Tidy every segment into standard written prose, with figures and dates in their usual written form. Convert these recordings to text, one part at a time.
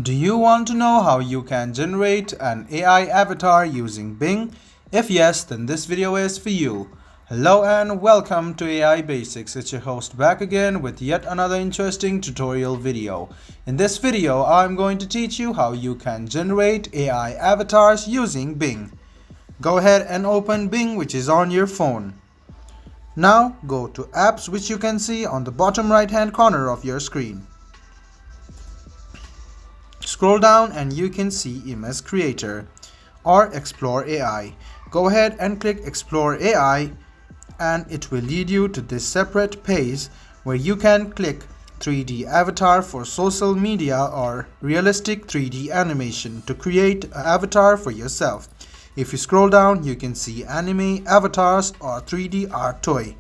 Do you want to know how you can generate an AI avatar using Bing? If yes, then this video is for you. Hello and welcome to AI Basics. It's your host back again with yet another interesting tutorial video. In this video, I'm going to teach you how you can generate AI avatars using Bing. Go ahead and open Bing, which is on your phone. Now go to apps, which you can see on the bottom right hand corner of your screen. Scroll down and you can see Image Creator or Explore AI. Go ahead and click Explore AI and it will lead you to this separate page where you can click 3D avatar for social media or realistic 3D animation to create an avatar for yourself. If you scroll down, you can see anime avatars or 3D art toy.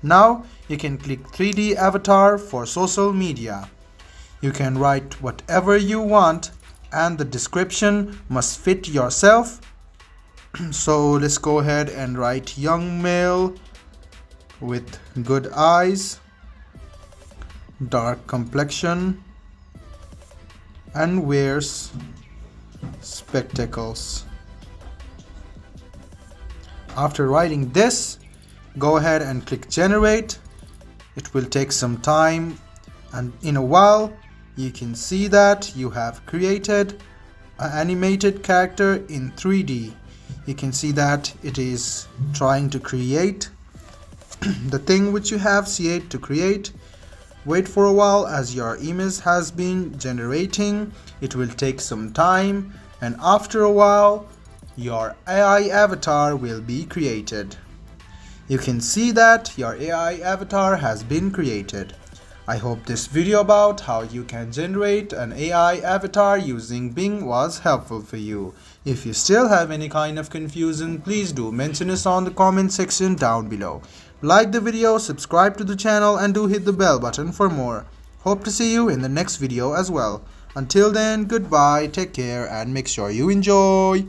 Now you can click 3D avatar for social media. You can write whatever you want and the description must fit yourself. So let's go ahead and write young male with good eyes, dark complexion, and wears spectacles. After writing this, go ahead and click generate. It will take some time, and in a while you can see that you have created an animated character in 3D. You can see that it is trying to create the thing which you have set to create. Wait for a while as your image has been generating. It will take some time, and after a while your AI avatar will be created. You can see that your AI avatar has been created. I hope this video about how you can generate an AI avatar using Bing was helpful for you. If you still have any kind of confusion, please do mention us on the comment section down below. Like the video, subscribe to the channel, and do hit the bell button for more. Hope to see you in the next video as well. Until then, goodbye, take care, and make sure you enjoy.